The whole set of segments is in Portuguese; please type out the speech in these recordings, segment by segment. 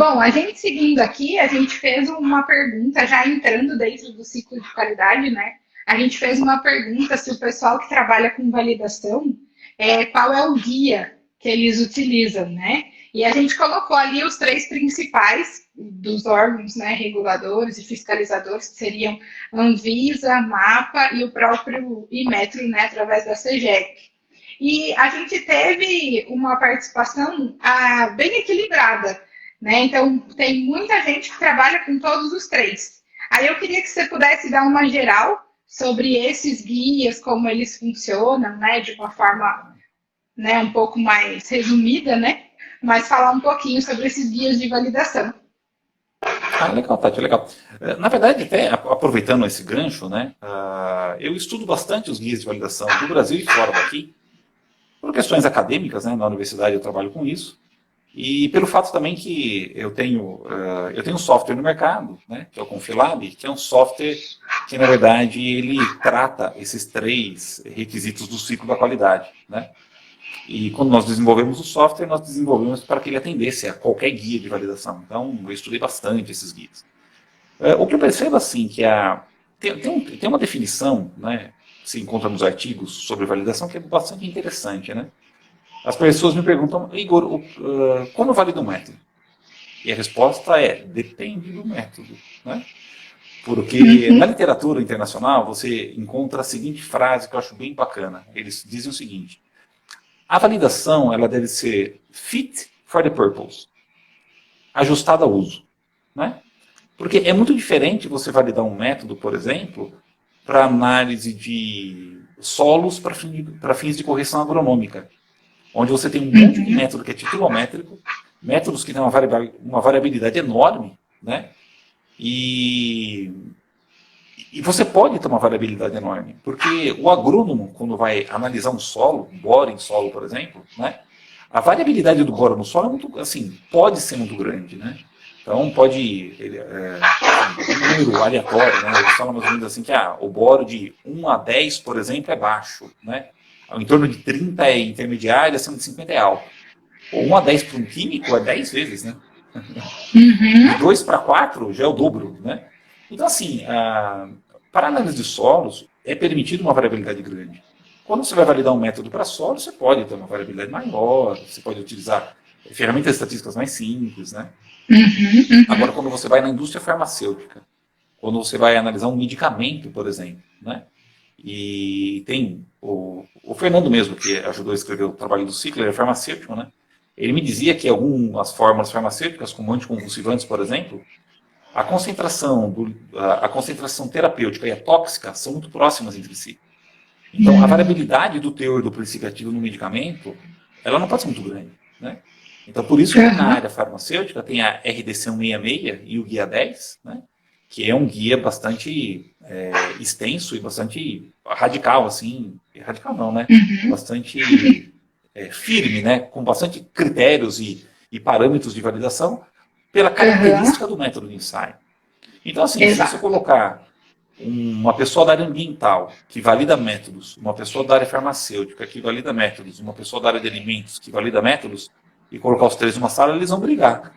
Bom, a gente seguindo aqui, a gente fez uma pergunta, já entrando dentro do ciclo de qualidade, né? A gente fez uma pergunta se o pessoal que trabalha com validação, qual é o guia que eles utilizam, né? E a gente colocou ali os três principais dos órgãos, né, reguladores e fiscalizadores, que seriam Anvisa, MAPA e o próprio Inmetro, né, através da CEGEC. E a gente teve uma participação bem equilibrada, né? Então, tem muita gente que trabalha com todos os três. Aí eu queria que você pudesse dar uma geral sobre esses guias, como eles funcionam, né? De uma forma, né, um pouco mais resumida, né? Mas falar um pouquinho sobre esses guias de validação. Ah, legal, Tati, legal. Na verdade, até aproveitando esse gancho, né, eu estudo bastante os guias de validação do Brasil e fora daqui, por questões acadêmicas, né, na universidade eu trabalho com isso, e pelo fato também que eu tenho um software no mercado, né, que é o Confilab, que é um software que, na verdade, ele trata esses três requisitos do ciclo da qualidade, né? E quando nós desenvolvemos o software, nós desenvolvemos para que ele atendesse a qualquer guia de validação. Então, eu estudei bastante esses guias. O que eu percebo, assim, que tem uma definição, né, que se encontra nos artigos sobre validação, que é bastante interessante, né? As pessoas me perguntam, Igor, como valida um método? E a resposta é, depende do método, né? Porque na literatura internacional você encontra a seguinte frase que eu acho bem bacana. Eles dizem o seguinte: a validação ela deve ser fit for the purpose, ajustada ao uso, né? Porque é muito diferente você validar um método, por exemplo, para análise de solos para fins de correção agronômica, onde você tem um monte de método que é titulométrico, métodos que têm uma variabilidade enorme, né? E, e você pode ter uma variabilidade enorme, porque o agrônomo, quando vai analisar um solo, um boro em solo, por exemplo, né? A variabilidade do boro no solo é muito, assim, pode ser muito grande, né? Então pode, assim, um número aleatório, né? Eles falam mais ou menos assim que o boro de 1 a 10, por exemplo, é baixo, né? Em torno de 30 é intermediário, acima de 50 é alto. Ou 1 a 10 para um químico é 10 vezes, né? De 2 para 4 já é o dobro, né? Então, assim, para análise de solos, é permitido uma variabilidade grande. Quando você vai validar um método para solo, você pode ter uma variabilidade maior, você pode utilizar ferramentas estatísticas mais simples, né? Agora, quando você vai na indústria farmacêutica, quando você vai analisar um medicamento, por exemplo, né? E tem o Fernando mesmo, que ajudou a escrever o trabalho do ciclo, ele é farmacêutico, né? Ele me dizia que algumas fórmulas farmacêuticas, como anticonvulsivantes, por exemplo, a concentração terapêutica e a tóxica são muito próximas entre si. Então, a variabilidade do teor do princípio ativo no medicamento, ela não pode ser muito grande, né? Então, por isso que na área farmacêutica tem a RDC 166 e o Guia 10, né? Que é um guia bastante extenso e bastante radical, assim, radical não, né? Bastante firme, né? Com bastante critérios e parâmetros de validação pela característica do método de ensaio. Então, assim, se você Exato. colocar uma pessoa da área ambiental que valida métodos, uma pessoa da área farmacêutica que valida métodos, uma pessoa da área de alimentos que valida métodos, e colocar os três numa sala, eles vão brigar.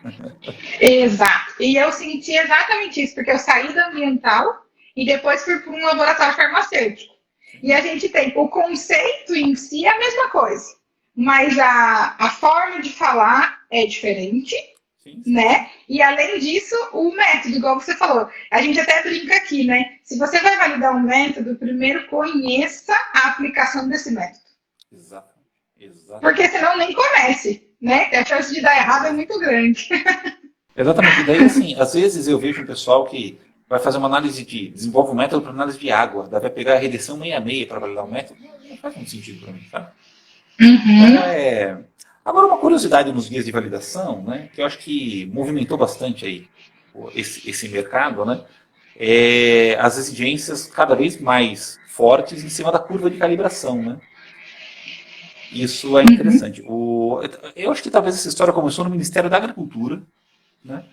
Exato. E eu senti exatamente isso, porque eu saí da ambiental e depois fui para um laboratório farmacêutico. E a gente tem o conceito em si é a mesma coisa, mas a forma de falar é diferente, Sim, sim. né? E além disso, o método, igual você falou, a gente até brinca aqui, né? Se você vai validar um método, primeiro conheça a aplicação desse método. Exatamente. Porque Exatamente. senão nem comece, né? A chance de dar errado é muito grande. Exatamente. E daí, assim, às vezes eu vejo um pessoal que vai fazer uma desenvolve um método para análise de água, daí vai pegar a redenção 66 para validar o método. Não faz muito sentido para mim, sabe? Então, Agora, uma curiosidade nos guias de validação, né, que eu acho que movimentou bastante aí esse mercado, né, é as exigências cada vez mais fortes em cima da curva de calibração, né? Isso é interessante. Eu acho que talvez essa história começou no Ministério da Agricultura, né?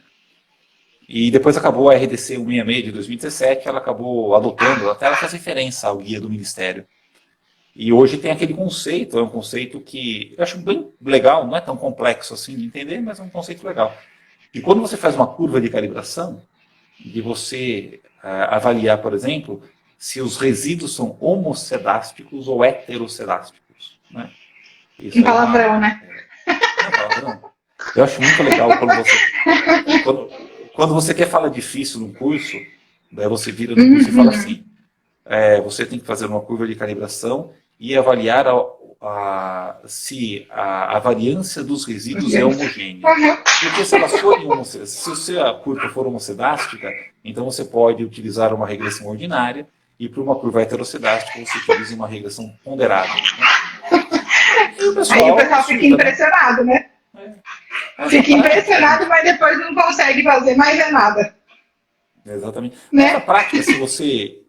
E depois acabou a RDC 166 de 2017, ela acabou adotando, até ela faz referência ao guia do Ministério. E hoje tem aquele conceito, é um conceito que eu acho bem legal, não é tão complexo assim de entender, mas é um conceito legal, E quando você faz uma curva de calibração, de você avaliar, por exemplo, se os resíduos são homocedásticos ou heterocedásticos, né? Isso Um aí palavrão, né? não é palavrão. Eu acho muito legal quando você quer falar difícil num curso, daí você vira no curso e fala assim, você tem que fazer uma curva de calibração e avaliar se a variância dos resíduos é homogênea. Porque se elas forem se a curva for homocedástica, então você pode utilizar uma regressão ordinária e para uma curva heterocedástica você utiliza uma regressão ponderada. Né? E o Aí o pessoal pessoal fica impressionado, né? Fica impressionado, mas depois não consegue fazer mais nada. Exatamente. Né? Essa prática, se você...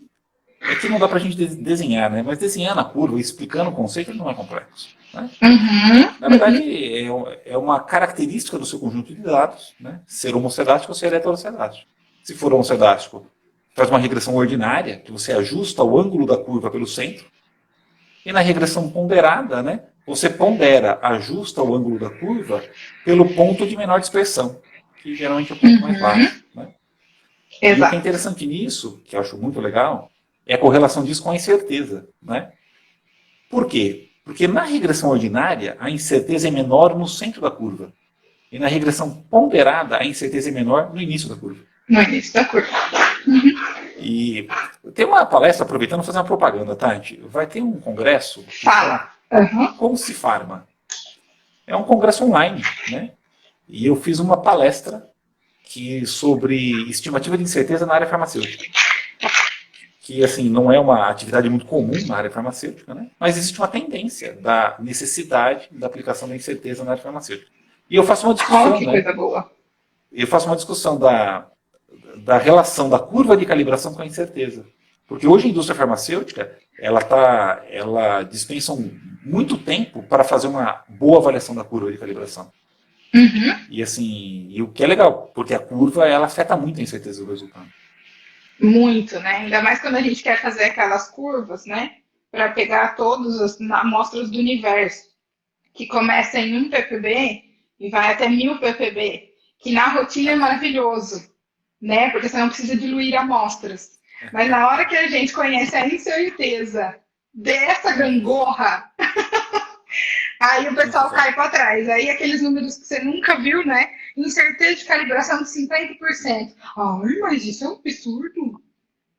É que não dá para a gente desenhar, né? Mas desenhar na curva, explicando o conceito, não é complexo. Né? Na verdade, é uma característica do seu conjunto de dados, né? Ser homocedástico ou ser heterocedástico. Se for homocedástico, faz uma regressão ordinária, que você ajusta o ângulo da curva pelo centro. E na regressão ponderada, né? Você pondera, ajusta o ângulo da curva pelo ponto de menor dispersão, que geralmente é o ponto mais baixo. Né? E o que é interessante nisso, que eu acho muito legal, é a correlação disso com a incerteza. Né? Por quê? Porque na regressão ordinária, a incerteza é menor no centro da curva. E na regressão ponderada, a incerteza é menor no início da curva. No início da curva. E tem uma palestra, aproveitando, fazer uma propaganda, Tati. Vai ter um congresso que Fala. Como se farma. É um congresso online, né? E eu fiz uma palestra sobre estimativa de incerteza na área farmacêutica. Que, assim, não é uma atividade muito comum na área farmacêutica, né? Mas existe uma tendência da necessidade da aplicação da incerteza na área farmacêutica. E eu faço uma discussão, que coisa boa. Eu faço uma discussão da relação da curva de calibração com a incerteza. Porque hoje a indústria farmacêutica, ela dispensa muito tempo para fazer uma boa avaliação da curva de calibração. E assim, o que é legal, porque a curva, ela afeta muito a incerteza do resultado. Muito, né? Ainda mais quando a gente quer fazer aquelas curvas, né? Para pegar todas as amostras do universo, que começa em 1 ppb e vai até 1000 ppb, que na rotina é maravilhoso, né? Porque você não precisa diluir amostras. Mas na hora que a gente conhece a incerteza dessa gangorra, aí o pessoal cai para trás. Aí aqueles números que você nunca viu, né? Incerteza de calibração de 50%. Ai, mas isso é um absurdo.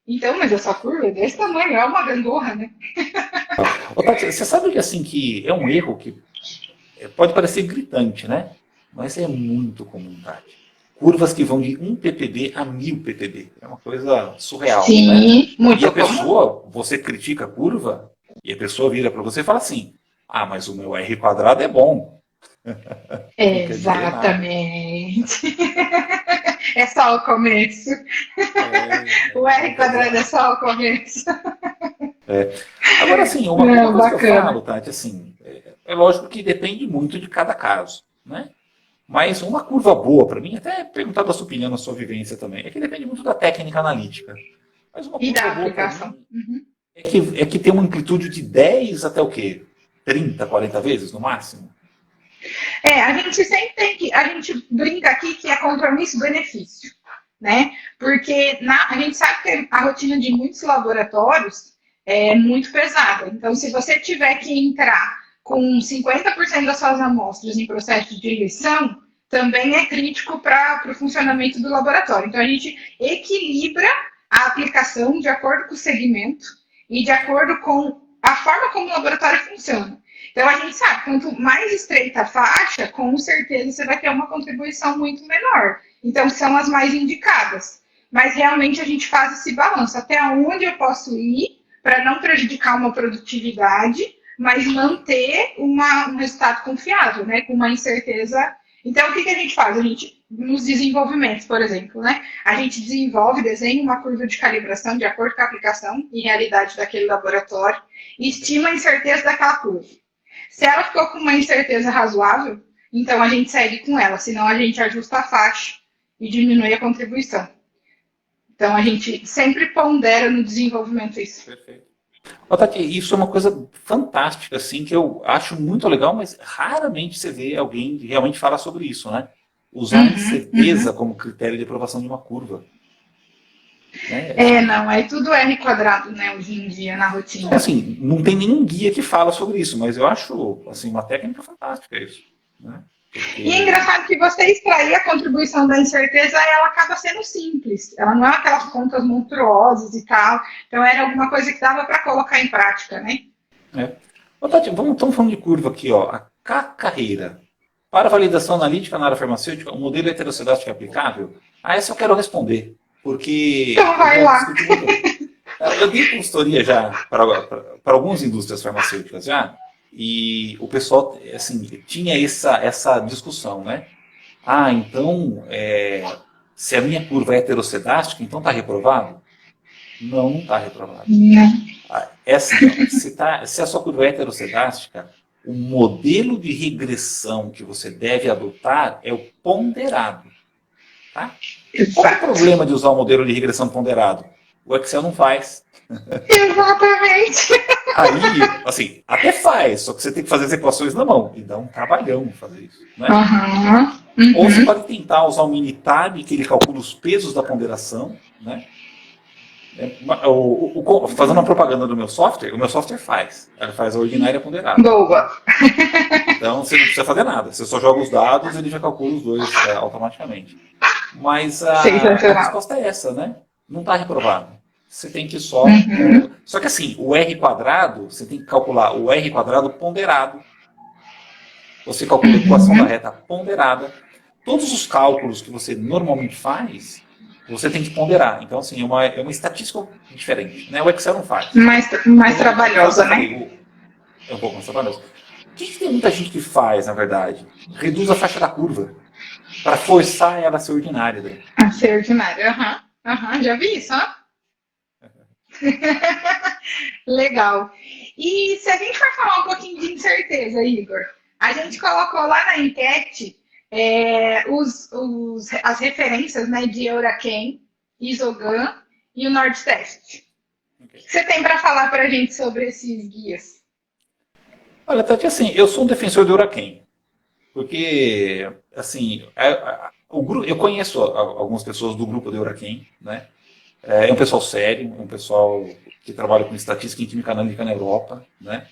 Então, mas essa curva é desse tamanho, é uma gangorra, né? Ô, Tati, você sabe que, assim, que é um erro que pode parecer gritante, né? Mas é muito comum, Tati. Curvas que vão de 1 ppb a 1000 ppb. É uma coisa surreal. Sim, né? muito E a pessoa, você critica a curva, e a pessoa vira para você e fala assim, mas o meu R quadrado é bom. Exatamente. É só o começo. O R quadrado é só o começo. Agora, assim, uma coisa que eu falo, Tati, assim, é lógico que depende muito de cada caso, né? Mas uma curva boa para mim, até perguntar da sua opinião, na sua vivência também, é que depende muito da técnica analítica. Mas uma curva boa para mim é que tem uma amplitude de 10 até o quê? 30, 40 vezes no máximo? A gente sempre tem que. A gente brinca aqui que é compromisso-benefício, né? Porque a gente sabe que a rotina de muitos laboratórios é muito pesada. Então, se você tiver que entrar com 50% das suas amostras em processo de diluição, também é crítico para o funcionamento do laboratório. Então, a gente equilibra a aplicação de acordo com o segmento e de acordo com a forma como o laboratório funciona. Então, a gente sabe, quanto mais estreita a faixa, com certeza você vai ter uma contribuição muito menor. Então, são as mais indicadas. Mas, realmente, a gente faz esse balanço. Até onde eu posso ir para não prejudicar uma produtividade, mas manter um resultado confiável, né? Com uma incerteza. Então, o que a gente faz? A gente, nos desenvolvimentos, por exemplo, né? A gente desenha uma curva de calibração de acordo com a aplicação e realidade daquele laboratório e estima a incerteza daquela curva. Se ela ficou com uma incerteza razoável, então a gente segue com ela, senão a gente ajusta a faixa e diminui a contribuição. Então a gente sempre pondera no desenvolvimento isso. Perfeito. Tati, isso é uma coisa fantástica, assim, que eu acho muito legal, mas raramente você vê alguém realmente falar sobre isso, né? usar a incerteza como critério de aprovação de uma curva. Não, é tudo R quadrado, né, hoje em dia, na rotina. Então, assim, não tem nenhum guia que fala sobre isso, mas eu acho, assim, uma técnica fantástica isso. Né? E é engraçado que você extrair a contribuição da incerteza, ela acaba sendo simples. Ela não é aquelas contas monstruosas e tal. Então era alguma coisa que dava para colocar em prática, né? Ô, Tati, estamos falando de curva aqui, ó. A K-carreira. Para validação analítica na área farmacêutica, o modelo heterocedástico é aplicável? Essa eu quero responder, porque Então eu vai já lá. discuti muito. Eu dei consultoria já para algumas indústrias farmacêuticas já, e o pessoal assim, tinha essa discussão, né? Então, se a minha curva é heterocedástica, então está reprovado? Não, não está reprovado. Não. É assim, ó, se a sua curva é heterocedástica, o modelo de regressão que você deve adotar é o ponderado. Tá? Qual é o problema de usar o modelo de regressão ponderado? O Excel não faz. Exatamente. Aí, assim, até faz, só que você tem que fazer as equações na mão. E dá um trabalhão fazer isso. Né? Ou você pode tentar usar o Minitab, que ele calcula os pesos da ponderação. Né? Fazendo uma propaganda do meu software, o meu software faz. Ele faz a ordinária ponderada. Boa. Então você não precisa fazer nada. Você só joga os dados e ele já calcula os dois automaticamente. Mas a resposta é essa, né? Não está reprovado. Você tem que só... Só que assim, o R quadrado, você tem que calcular o R quadrado ponderado. Você calcula a equação da reta ponderada. Todos os cálculos que você normalmente faz, você tem que ponderar. Então, assim, é uma estatística diferente. Né? O Excel não faz. Mais trabalhosa, né? É um pouco mais trabalhoso. O que tem muita gente que faz, na verdade? Reduz a faixa da curva para forçar ela a ser ordinária. Daí. A ser ordinária, já vi isso, ó. Legal. E se a gente for falar um pouquinho de incerteza, Igor, a gente colocou lá na enquete as referências, né, de Euraquen, Isogan e o Nordtest. O que você tem para falar para a gente sobre esses guias? Olha, Tati, assim, eu sou um defensor do Euraquen, porque, assim, eu conheço algumas pessoas do grupo do Euraquen, né? É um pessoal sério, é um pessoal que trabalha com estatística e química analítica na Europa, né?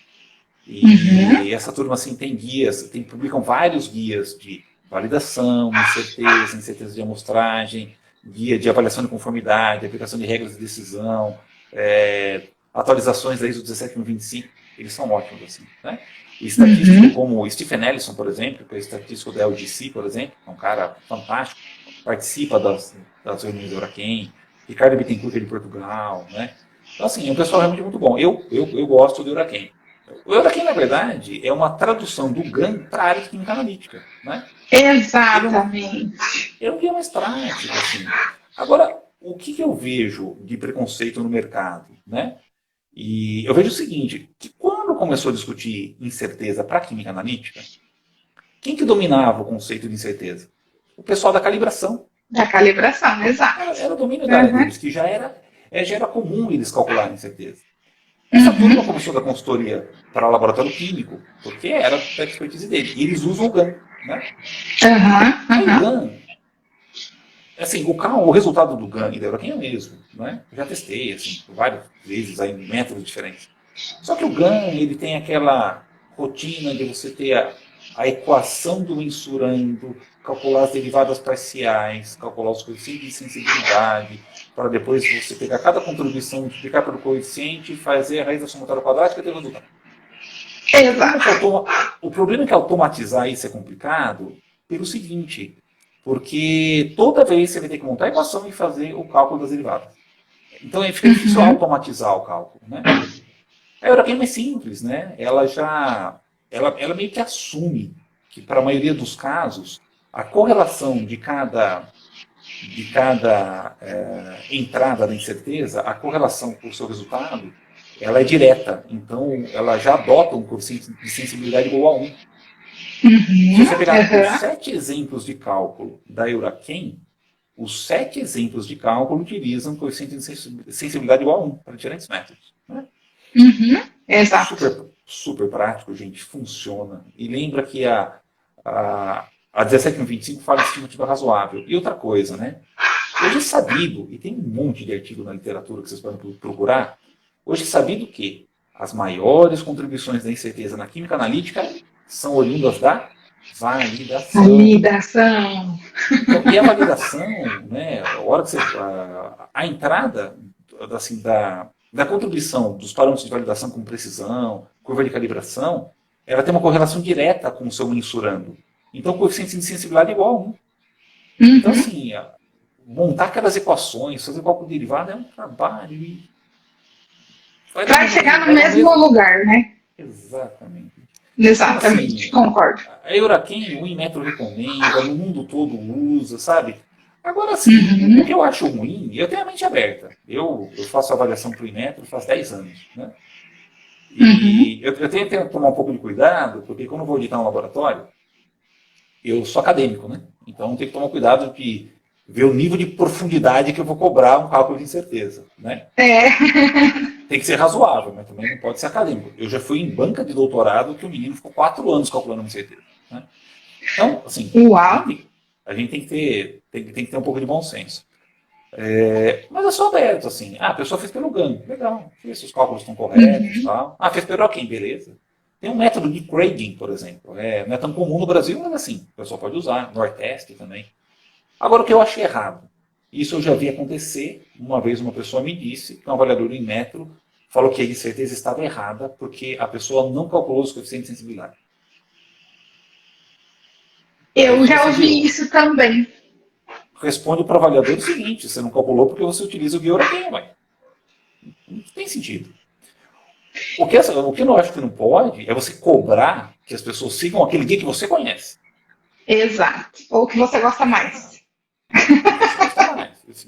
E essa turma, assim, tem guias, publicam vários guias de validação, incerteza de amostragem, guia de avaliação de conformidade, aplicação de regras de decisão, atualizações da ISO 17025, eles são ótimos, assim, né? E estatístico como o Stephen Ellison, por exemplo, que é estatístico da LGC, por exemplo, é um cara fantástico, participa das reuniões do Euraquen, Ricardo Bittencourt, que é de Portugal, né? Então, assim, é um pessoal realmente muito bom. Eu gosto do Euraquen. O Euraquen, na verdade, é uma tradução do GAN para a área de química analítica, né? Exatamente. É um guia mais prático, assim. Agora, o que eu vejo de preconceito no mercado, né? E eu vejo o seguinte, que quando começou a discutir incerteza para a química analítica, quem que dominava o conceito de incerteza? O pessoal da calibração. Da calibração, exato. Era o domínio da área deles, que já era comum eles calcularem incerteza. Essa turma começou da consultoria para o laboratório químico, porque era a expertise dele. E eles usam o GAN, né? O GAN, assim, o resultado do GAN e da Euraquen é o mesmo, né? Eu já testei, assim, por várias vezes, aí, em métodos diferentes. Só que o GAN, ele tem aquela rotina de você ter a equação do mensurando, calcular as derivadas parciais, calcular os coeficientes de sensibilidade, para depois você pegar cada contribuição, multiplicar pelo coeficiente, fazer a raiz da somatória quadrática e ter o resultado. O problema é que automatizar isso é complicado pelo seguinte, porque toda vez você vai ter que montar a equação e fazer o cálculo das derivadas. Então fica difícil automatizar o cálculo. Né? A Euraquen é mais simples, né? Ela meio que assume que, para a maioria dos casos, a correlação de cada entrada da incerteza, a correlação com o seu resultado, ela é direta. Então, ela já adota um coeficiente de sensibilidade igual a 1. Se você pegar os 7 exemplos de cálculo da Euraquen, os 7 exemplos de cálculo utilizam coeficiente de sensibilidade igual a 1 para diferentes métodos. Né? Exato. Super prático, gente, funciona. E lembra que A 17.125 fala de estimativa razoável. E outra coisa, né? Hoje é sabido, e tem um monte de artigo na literatura que vocês podem procurar, hoje é sabido que as maiores contribuições da incerteza na química analítica são oriundas da validação. Validação. Então, e a validação, né, a hora que você, a entrada assim, da contribuição dos parâmetros de validação como precisão, curva de calibração, ela tem uma correlação direta com o seu mensurando. Então, o coeficiente de sensibilidade é igual a 1. Então, assim, montar aquelas equações, fazer cálculo derivado é um trabalho. E vai chegar no mesmo lugar, né? Exatamente. Exatamente, então, assim, concordo. A Euraquen, o Inmetro recomenda, no mundo todo usa, sabe? Agora, assim, o que eu acho ruim, eu tenho a mente aberta. Eu faço avaliação para o Inmetro faz 10 anos, né? E eu tenho que tomar um pouco de cuidado, porque quando eu vou editar um laboratório, eu sou acadêmico, né? Então eu tenho que tomar cuidado de ver o nível de profundidade que eu vou cobrar um cálculo de incerteza, né? Tem que ser razoável, mas também não pode ser acadêmico. Eu já fui em banca de doutorado que o menino ficou 4 anos calculando uma incerteza, né? Então, assim, a gente tem que ter um pouco de bom senso. Mas eu sou aberto, assim. A pessoa fez pelo ganho, legal. Ver se os cálculos estão corretos e tal. Fez pelo Euraquen, beleza. Tem um método de grading, por exemplo. Não é tão comum no Brasil, mas assim, o pessoal pode usar. Nordeste também. Agora, o que eu achei errado, isso eu já vi acontecer. Uma vez uma pessoa me disse que um avaliador em metro falou que a incerteza estava errada porque a pessoa não calculou os coeficientes de sensibilidade. Eu já ouvi isso também. Responde para o avaliador o seguinte: você não calculou porque você utiliza o guia Euraquen, mas não tem sentido. O que eu acho que não pode é você cobrar que as pessoas sigam aquele guia que você conhece. Exato. Ou que você gosta mais.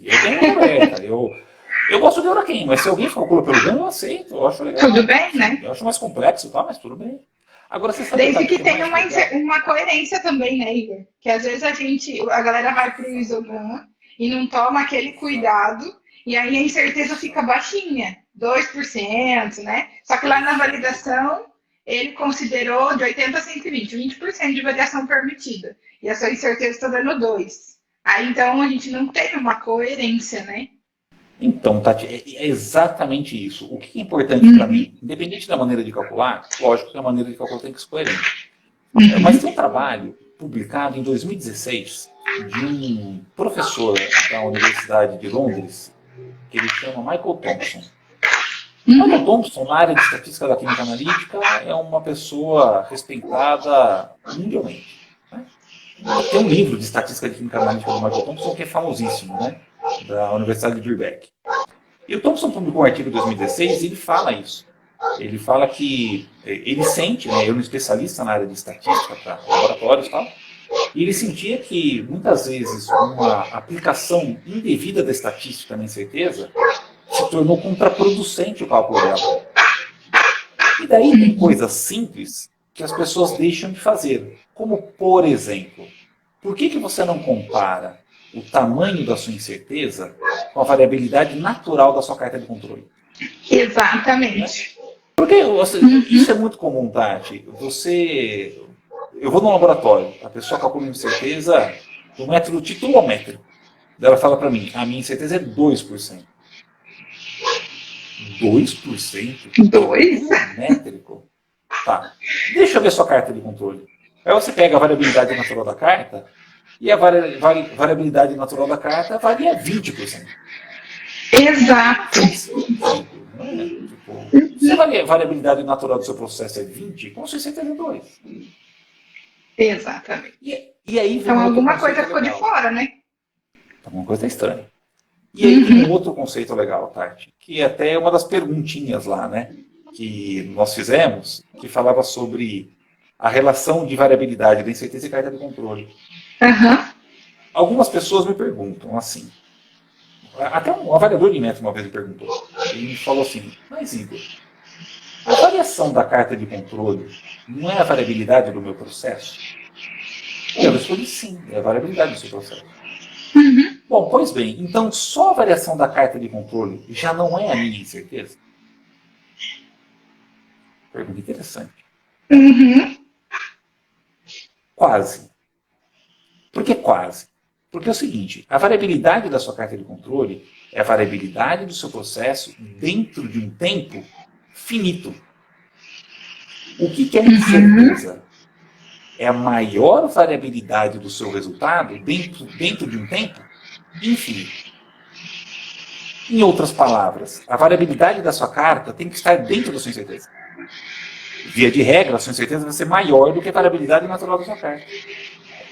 Eu tenho uma aberta. Eu gosto de Euraquen, mas se alguém calcula pelo ganho, eu aceito. Eu acho legal. Tudo bem, né? Eu acho mais complexo, tá? Mas tudo bem. Agora, você sabe desde que tenha uma coerência também, né, Igor? Que às vezes a galera vai para o Isogan e não toma aquele cuidado, e aí a incerteza fica baixinha, 2%, né? Só que lá na validação, ele considerou de 80% a 120%, 20% de variação permitida. E a sua incerteza está dando 2%. Aí, então, a gente não teve uma coerência, né? Então, Tati, é exatamente isso. O que é importante para mim, independente da maneira de calcular, lógico que a maneira de calcular tem que ser coerente. Mas tem um trabalho publicado em 2016 de um professor da Universidade de Londres, que ele chama Michael Thompson. Michael Thompson, na área de estatística da química analítica, é uma pessoa respeitada mundialmente. Né? Tem um livro de estatística de química analítica do Michael Thompson que é famosíssimo, né? Da Universidade de Birkbeck. E o Thompson publicou um artigo em 2016 e ele fala isso. Ele fala que ele sente, né, ele é um especialista na área de estatística para laboratórios e tal, e ele sentia que muitas vezes uma aplicação indevida da estatística na incerteza se tornou contraproducente o cálculo dela. E daí tem coisas simples que as pessoas deixam de fazer. Como, por exemplo, por que você não compara o tamanho da sua incerteza com a variabilidade natural da sua carta de controle? Exatamente. Porque isso é muito comum, Tati. Eu vou no laboratório, a pessoa calcula a incerteza do método titulométrico. Ela fala para mim, a minha incerteza é 2%. 2%? 2? Métrico? Tá. Deixa eu ver sua carta de controle. Aí você pega a variabilidade natural da carta e a variabilidade natural da carta varia 20%. Exato. Se a variabilidade natural do seu processo é 20, com certeza é 2. Exatamente. E aí então alguma coisa ficou de fora, né? Alguma coisa estranha. E aí tem um outro conceito legal, Tati, que é até uma das perguntinhas lá, né? Que nós fizemos, que falava sobre a relação de variabilidade da incerteza e carta de controle. Algumas pessoas me perguntam assim, até um avaliador de método uma vez me perguntou, ele me falou assim, mas Igor, a variação da carta de controle não é a variabilidade do meu processo? E eu respondi sim, é a variabilidade do seu processo. Bom, pois bem, então só a variação da carta de controle já não é a minha incerteza? Pergunta interessante. Quase. Por que quase? Porque é o seguinte, a variabilidade da sua carta de controle é a variabilidade do seu processo dentro de um tempo finito. O que é incerteza? É a maior variabilidade do seu resultado dentro de um tempo infinito. Em outras palavras, a variabilidade da sua carta tem que estar dentro da sua incerteza. Via de regra, a sua incerteza vai ser maior do que a variabilidade natural da sua carta.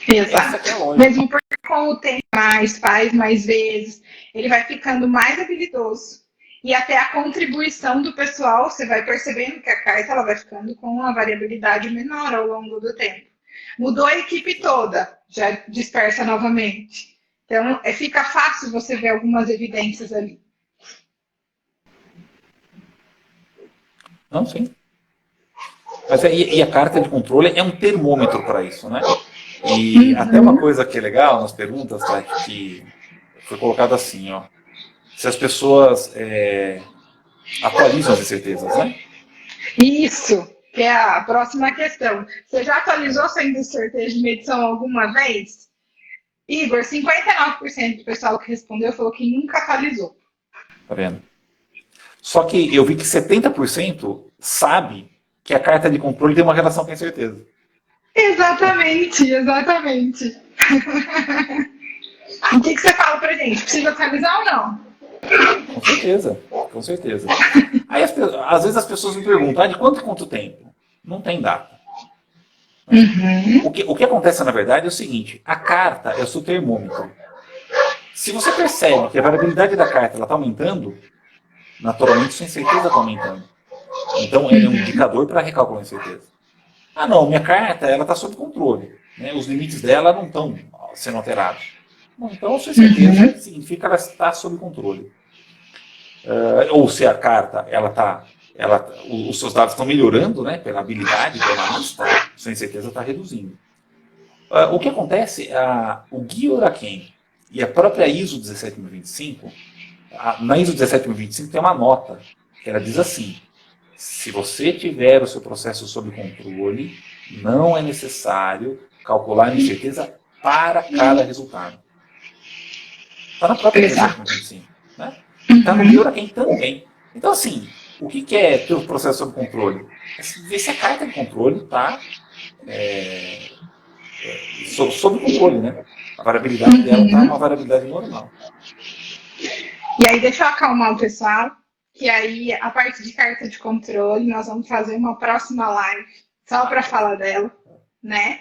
Exato. Essa é a lógica. Mesmo porque com o tempo faz mais vezes, ele vai ficando mais habilidoso. E até a contribuição do pessoal, você vai percebendo que a carta ela vai ficando com uma variabilidade menor ao longo do tempo. Mudou a equipe toda, já dispersa novamente. Então, fica fácil você ver algumas evidências ali. Não, sim. Mas e a carta de controle é um termômetro para isso, né? E até uma coisa que é legal nas perguntas, tá, que foi colocado assim, ó. Se as pessoas atualizam as incertezas, né? Isso, que é a próxima questão. Você já atualizou sua incerteza de medição alguma vez? Igor, 59% do pessoal que respondeu falou que nunca atualizou. Tá vendo? Só que eu vi que 70% sabe que a carta de controle tem uma relação com a incerteza. Exatamente. O que você fala pra gente? Precisa atualizar ou não? Com certeza. Aí, às vezes as pessoas me perguntam, de quanto tempo? Não tem data. O que acontece, na verdade, é o seguinte, a carta é o seu termômetro. Se você percebe que a variabilidade da carta está aumentando, naturalmente sua incerteza está aumentando. Então, ele é um indicador para recalcular a incerteza. Ah, não, minha carta está sob controle. Né? Os limites dela não estão sendo alterados. Bom, então, a sua incerteza significa que ela está sob controle. Ou se a carta, os seus dados estão melhorando, né, pela habilidade do analista, sua incerteza está reduzindo. O que acontece, o Guia Oraken e a própria ISO 17025, na ISO 17025 tem uma nota, que ela diz assim, se você tiver o seu processo sob controle, não é necessário calcular a incerteza para cada resultado. Está na própria ISO 17025. Né? Está no Guia Oraken também. Então, assim, o que é ter o processo sob controle? É ver se a carta de controle está sob controle, né? A variabilidade dela está uma variabilidade normal. E aí, deixa eu acalmar o pessoal, que aí a parte de carta de controle, nós vamos fazer uma próxima live só para falar dela, né?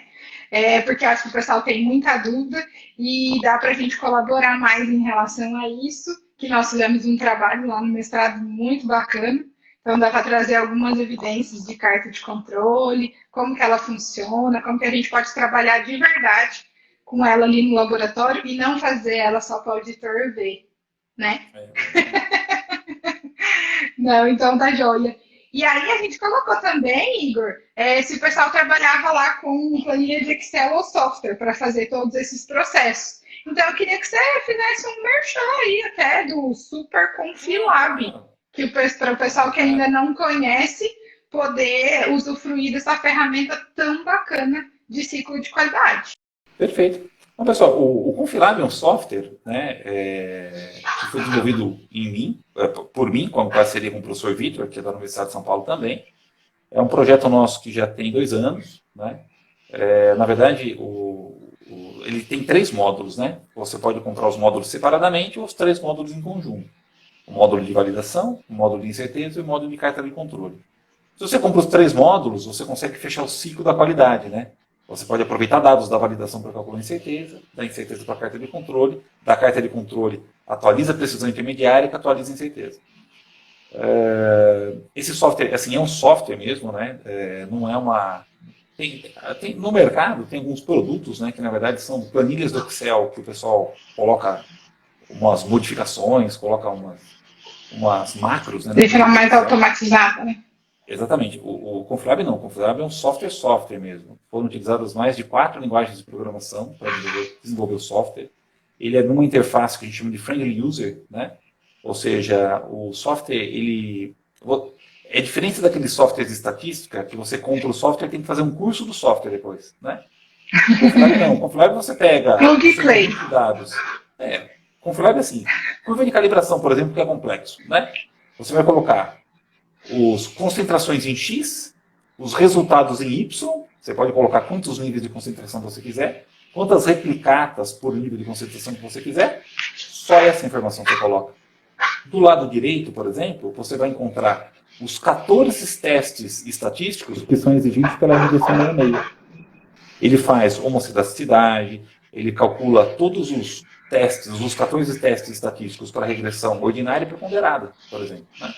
Porque eu acho que o pessoal tem muita dúvida e dá para a gente colaborar mais em relação a isso, que nós fizemos um trabalho lá no mestrado muito bacana, então dá para trazer algumas evidências de carta de controle, como que ela funciona, como que a gente pode trabalhar de verdade com ela ali no laboratório e não fazer ela só para o auditor ver, né? Não, então tá joia. E aí a gente colocou também, Igor, se o pessoal trabalhava lá com planilha de Excel ou software para fazer todos esses processos. Então eu queria que você fizesse um merchan aí até do Super Confilab, que para o pessoal que ainda não conhece poder usufruir dessa ferramenta tão bacana de ciclo de qualidade. Perfeito. Então, pessoal, o Confilab é um software, né, que foi desenvolvido por mim, com parceria com o professor Vitor, que é da Universidade de São Paulo também. É um projeto nosso que já tem 2 anos. Né? Na verdade, ele tem 3 módulos. Né? Você pode comprar os módulos separadamente ou os 3 módulos em conjunto. O módulo de validação, o módulo de incerteza e o módulo de carta de controle. Se você compra os 3 módulos, você consegue fechar o ciclo da qualidade, né? Você pode aproveitar dados da validação para calcular a incerteza, da incerteza para a carta de controle, da carta de controle atualiza a precisão intermediária que atualiza a incerteza. Esse software, assim, é um software mesmo, né? Não é uma... no mercado tem alguns produtos, né, que na verdade são planilhas do Excel que o pessoal coloca umas modificações, coloca umas macros. Né, deixa ela mais automatizada, né? Exatamente. O Confilab não. O Confilab é um software mesmo. Foram utilizadas mais de 4 linguagens de programação para desenvolver o software. Ele é numa interface que a gente chama de friendly user, né? Ou seja, o software, ele é diferente daqueles softwares de estatística que você compra o software e tem que fazer um curso do software depois, né? Conflab não. Conflab você pega Plug and play. dados. Conflab é assim. Curva de calibração, por exemplo, que é complexo, né? Você vai colocar as concentrações em X, os resultados em Y. Você pode colocar quantos níveis de concentração você quiser, quantas replicatas por nível de concentração que você quiser. Só essa informação você coloca. Do lado direito, por exemplo, você vai encontrar os 14 testes estatísticos que são exigidos pela RDC 66. Ele faz homocedasticidade, ele calcula todos os testes, os 14 testes estatísticos para regressão ordinária e preponderada, por exemplo. Né?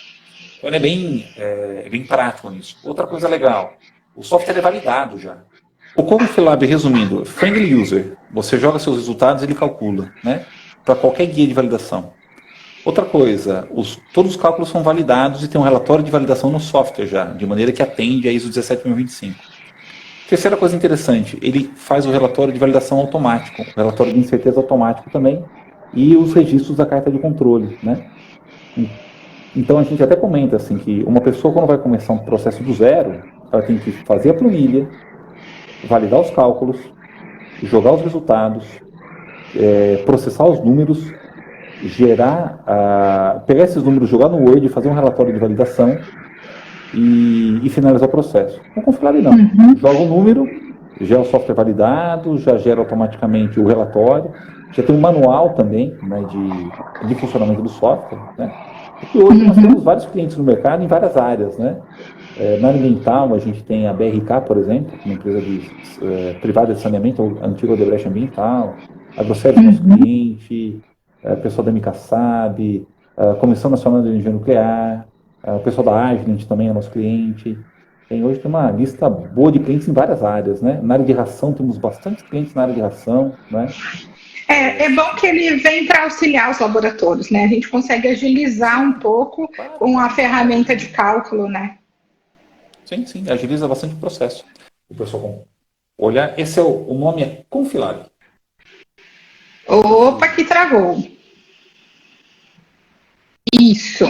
Então ele é bem prático nisso. Outra coisa legal, o software é validado já. O Conflab, resumindo, friendly user. Você joga seus resultados e ele calcula, né? Para qualquer guia de validação. Outra coisa, todos os cálculos são validados e tem um relatório de validação no software já, de maneira que atende a ISO 17025. Terceira coisa interessante, ele faz o relatório de validação automático, o relatório de incerteza automático também, e os registros da carta de controle, né? Então a gente até comenta assim que uma pessoa quando vai começar um processo do zero, ela tem que fazer a planilha, validar os cálculos, jogar os resultados, processar os números, pegar esses números, jogar no Word, fazer um relatório de validação e finalizar o processo. Com o Conflab não. Joga o número, já é o software validado, já gera automaticamente o relatório, já tem um manual também, né, de funcionamento do software, né? E hoje nós temos vários clientes no mercado em várias áreas, né? Na área ambiental, a gente tem a BRK, por exemplo, uma empresa privada de saneamento, a antiga Odebrecht Ambiental, a Grosseries é nosso cliente, o pessoal da MICASAB, a Comissão Nacional de Energia Nuclear, o pessoal da Agilent também é nosso cliente. Hoje tem uma lista boa de clientes em várias áreas, né? Na área de ração, temos bastante clientes na área de ração, né? É bom que ele vem para auxiliar os laboratórios, né? A gente consegue agilizar um pouco com a ferramenta de cálculo, né? Sim, agiliza bastante o processo. O pessoal olhar, esse o nome é Conflab. Opa, que travou. Isso.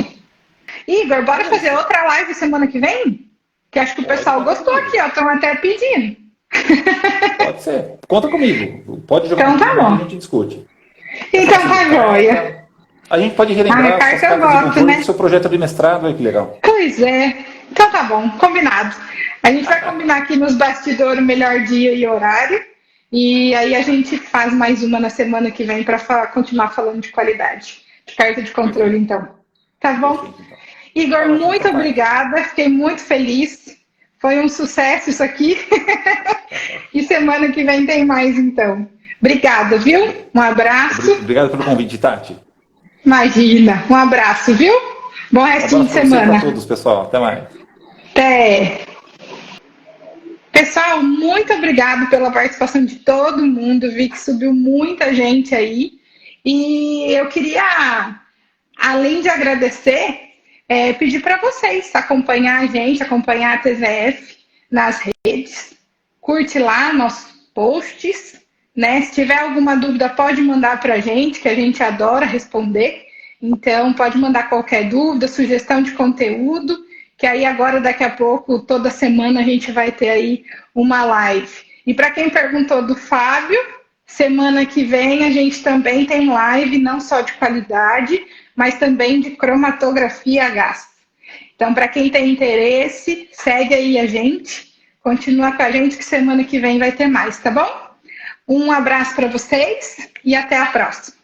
Igor, bora fazer outra live semana que vem? Que acho que o pessoal gostou aqui, ó. Estão até pedindo. Pode ser. Conta comigo. Pode jogar então, tá bom. A gente discute. Então tá joia. A gente pode relembrar cartas de controle, né? do seu projeto de mestrado. Olha que legal. Pois é. Então tá bom, combinado. A gente vai combinar aqui nos bastidores o melhor dia e horário. E aí a gente faz mais uma na semana que vem para continuar falando de qualidade. De carta de controle, então. Tá bom? Perfeito, então. Igor, muito obrigada. Fiquei muito feliz. Foi um sucesso isso aqui. E semana que vem tem mais, então. Obrigada, viu? Um abraço. Obrigado pelo convite, Tati. Imagina. Um abraço, viu? Bom restinho de semana. Para todos, pessoal. Até mais. Até. Pessoal, muito obrigado pela participação de todo mundo. Vi que subiu muita gente aí. E eu queria, além de agradecer, pedir para vocês acompanhar a gente, acompanhar a TZF nas redes. Curte lá nossos posts, né? Se tiver alguma dúvida, pode mandar para a gente, que a gente adora responder. Então, pode mandar qualquer dúvida, sugestão de conteúdo, que aí agora, daqui a pouco, toda semana, a gente vai ter aí uma live. E para quem perguntou do Fábio, semana que vem a gente também tem live, não só de qualidade, mas também de cromatografia a gás. Então, para quem tem interesse, segue aí a gente, continua com a gente que semana que vem vai ter mais, tá bom? Um abraço para vocês e até a próxima.